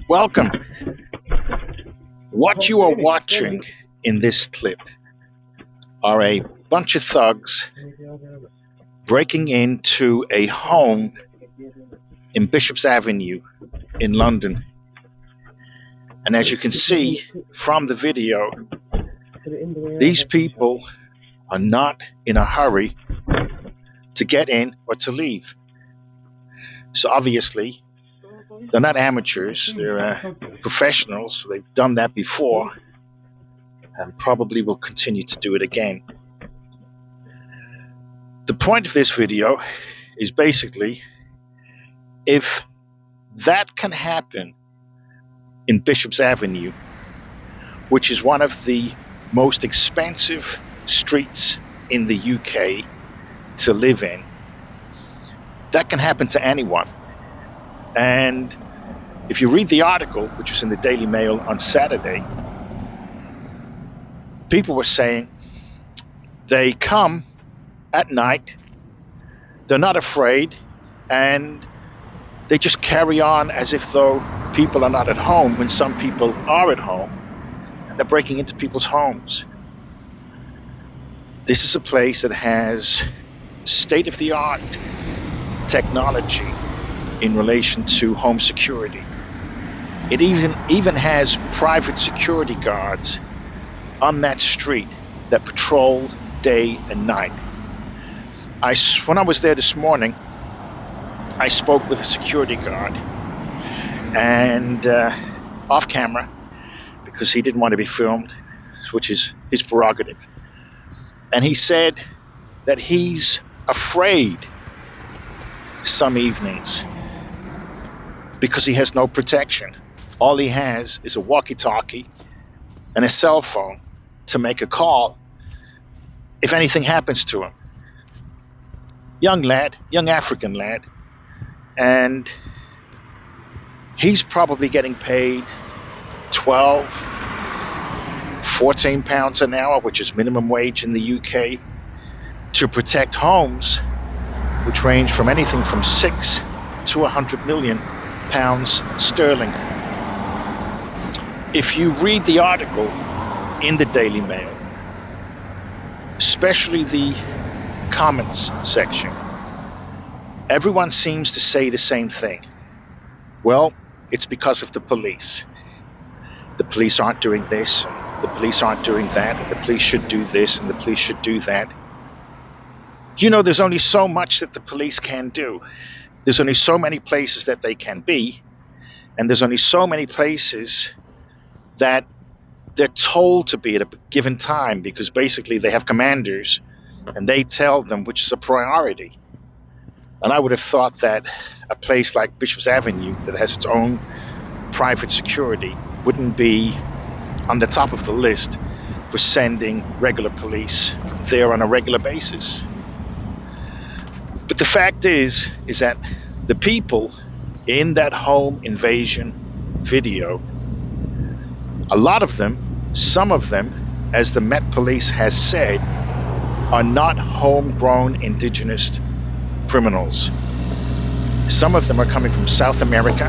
Welcome. What you are watching in this clip are a bunch of thugs breaking into a home in Bishop's Avenue in London. And as you can see from the video, these people are not in a hurry to get in or to leave. So obviously, they're not amateurs, they're professionals. They've done that before and probably will continue to do it again. The point of this video is basically, if that can happen in Bishop's Avenue, which is one of the most expensive streets in the UK to live in, that can happen to anyone. And if you read the article, which was in the Daily Mail on Saturday, people were saying they come at night, they're not afraid, and they just carry on as if though people are not at home when some people are at home, and they're breaking into people's homes. This is a place that has state-of-the-art technology in relation to home security. It even has private security guards on that street that patrol day and night. When I was there this morning, I spoke with a security guard, and off camera, because he didn't want to be filmed, which is his prerogative. And he said that he's afraid some evenings because he has no protection. All he has is a walkie-talkie and a cell phone to make a call if anything happens to him. Young lad, young African lad, and he's probably getting paid 12, 14 pounds an hour, which is minimum wage in the UK, to protect homes which range from anything from 6 to 100 million pounds sterling. If you read the article in the Daily Mail, especially the comments section, everyone seems to say the same thing. Well, it's because of the police. The police aren't doing this, the police aren't doing that, and the police should do this, and the police should do that. You know, there's only so much that the police can do. There's only so many places that they can be, and there's only so many places that they're told to be at a given time, because basically they have commanders and they tell them which is a priority. And I would have thought that a place like Bishop's Avenue that has its own private security wouldn't be on the top of the list for sending regular police there on a regular basis. But the fact is that the people in that home invasion video, a lot of them, some of them, as the Met Police has said, are not homegrown indigenous criminals. Some of them are coming from South America,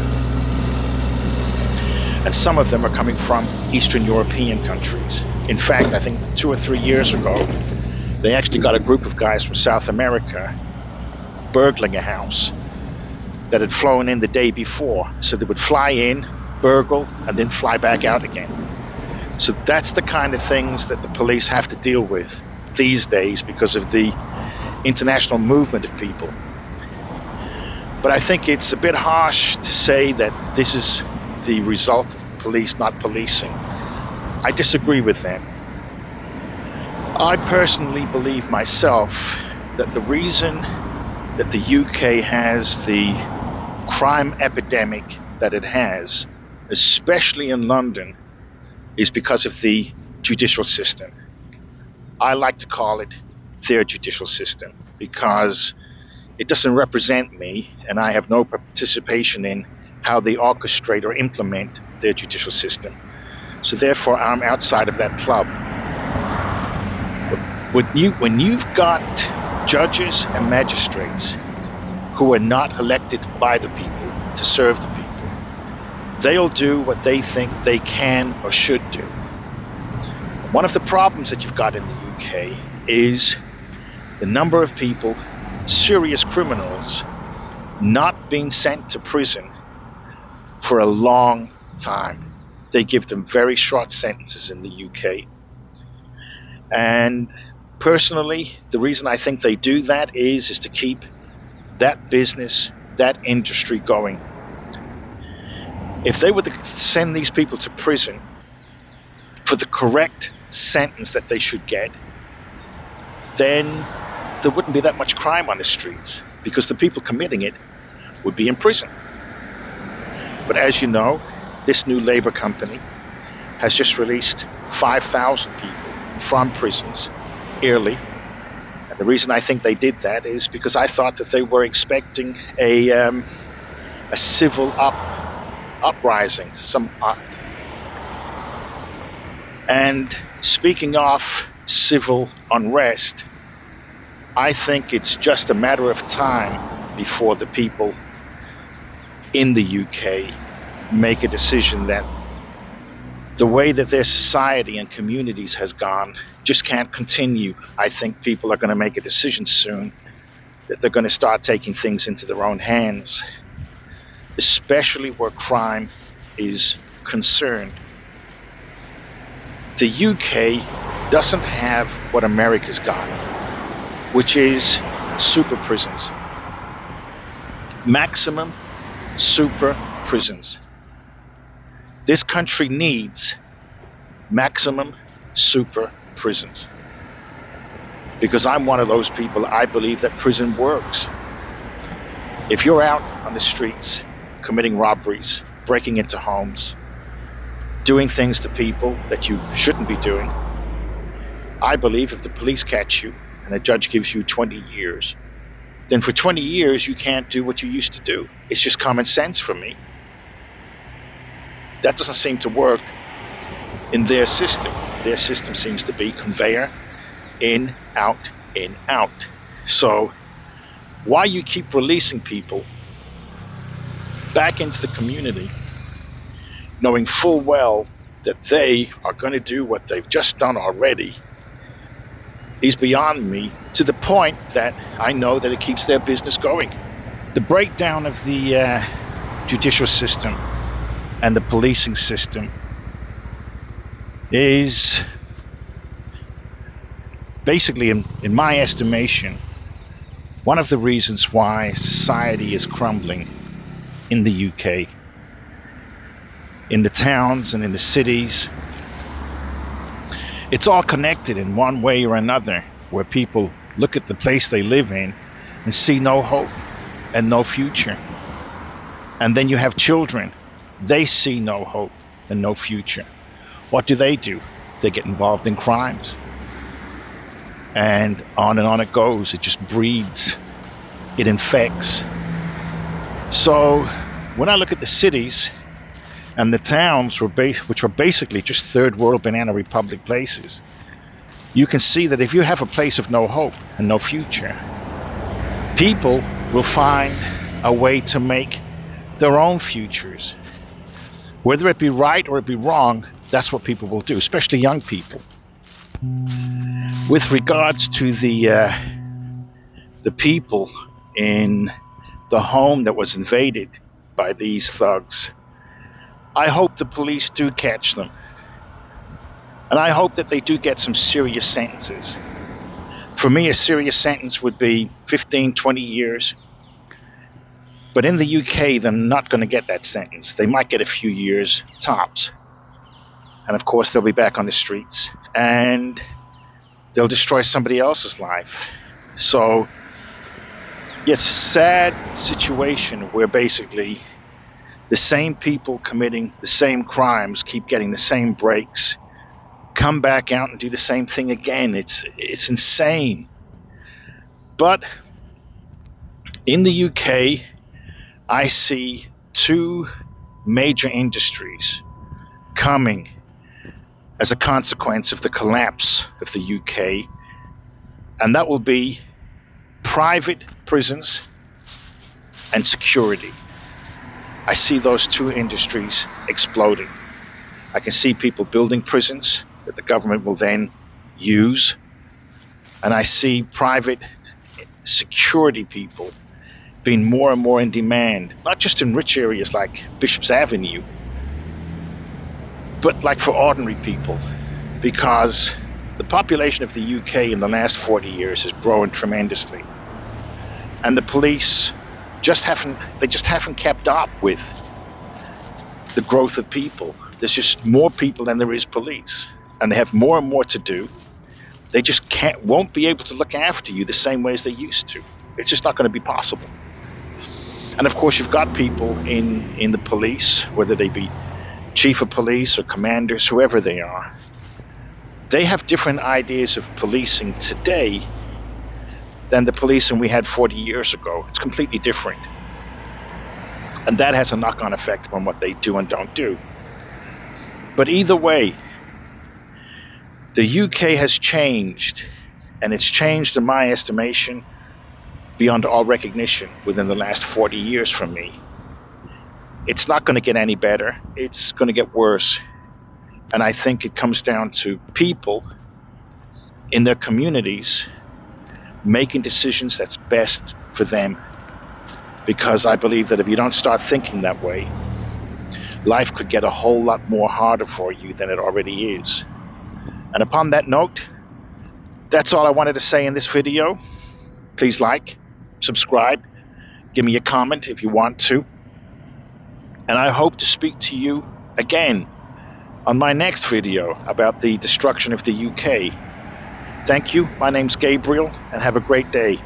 and some of them are coming from Eastern European countries. In fact, I think 2 or 3 years ago, they actually got a group of guys from South America burgling a house that had flown in the day before. So they would fly in, burgle, and then fly back out again. So that's the kind of things that the police have to deal with these days because of the international movement of people. But I think it's a bit harsh to say that this is the result of police not policing. I disagree with that. I personally believe myself that the reason that the UK has the crime epidemic that it has, especially in London, is because of the judicial system. I like to call it their judicial system because it doesn't represent me, and I have no participation in how they orchestrate or implement their judicial system. So therefore, I'm outside of that club. When you've got judges and magistrates who are not elected by the people to serve the people, They'll do what they think they can or should do. One of the problems that you've got in the UK is the number of people, serious criminals, not being sent to prison for a long time. They give them very short sentences in the UK. And personally, the reason I think they do that is to keep that business, that industry going. If they were to send these people to prison for the correct sentence that they should get, then there wouldn't be that much crime on the streets because the people committing it would be in prison. But as you know, this new Labour company has just released 5,000 people from prisons early. And the reason I think they did that is because I thought that they were expecting a civil uprising. And speaking of civil unrest, I think it's just a matter of time before the people in the UK make a decision that the way that their society and communities has gone just can't continue. I think people are going to make a decision soon that they're going to start taking things into their own hands, especially where crime is concerned. The UK doesn't have what America's got, which is super prisons. Maximum super prisons. This country needs maximum super prisons. Because I'm one of those people, I believe that prison works. If you're out on the streets committing robberies, breaking into homes, doing things to people that you shouldn't be doing, I believe if the police catch you and a judge gives you 20 years, then for 20 years you can't do what you used to do. It's just common sense for me. That doesn't seem to work in their system. Their system seems to be conveyor, in, out, in, out. So why you keep releasing people back into the community, knowing full well that they are going to do what they've just done already, is beyond me, to the point that I know that it keeps their business going. The breakdown of the judicial system and the policing system is basically, in my estimation, one of the reasons why society is crumbling in the UK. In the towns and in the cities, it's all connected in one way or another, where people look at the place they live in and see no hope and no future. And then you have children. They see no hope and no future. What do? They get involved in crimes. And on it goes. It just breeds. It infects. So when I look at the cities and the towns, which are basically just third world banana republic places, you can see that if you have a place of no hope and no future, people will find a way to make their own futures. Whether it be right or it be wrong, that's what people will do, especially young people. With regards to the people in the home that was invaded by these thugs, I hope the police do catch them. And I hope that they do get some serious sentences. For me, a serious sentence would be 15, 20 years. But in the UK, they're not going to get that sentence. They might get a few years, tops. And of course, they'll be back on the streets. And they'll destroy somebody else's life. So it's a sad situation where basically the same people committing the same crimes keep getting the same breaks, come back out and do the same thing again. It's insane. But in the UK, I see two major industries coming as a consequence of the collapse of the UK, and that will be private prisons and security. I see those two industries exploding. I can see people building prisons that the government will then use. And I see private security people being more and more in demand, not just in rich areas like Bishop's Avenue, but like for ordinary people, because the population of the UK in the last 40 years has grown tremendously. And the police just haven't kept up with the growth of people. There's just more people than there is police, and they have more and more to do. They just won't be able to look after you the same way as they used to. It's just not going to be possible. And of course, you've got people in the police, whether they be chief of police or commanders, whoever they are. They have different ideas of policing today than the policing we had 40 years ago. It's completely different. And that has a knock-on effect on what they do and don't do. But either way, the UK has changed, and it's changed, in my estimation, beyond all recognition within the last 40 years from me. It's not going to get any better. It's going to get worse. And I think it comes down to people in their communities making decisions that's best for them. Because I believe that if you don't start thinking that way, life could get a whole lot more harder for you than it already is. And upon that note, that's all I wanted to say in this video. Please like, subscribe, give me a comment if you want to. And I hope to speak to you again on my next video about the destruction of the UK. Thank you. My name's Gabriel, and have a great day.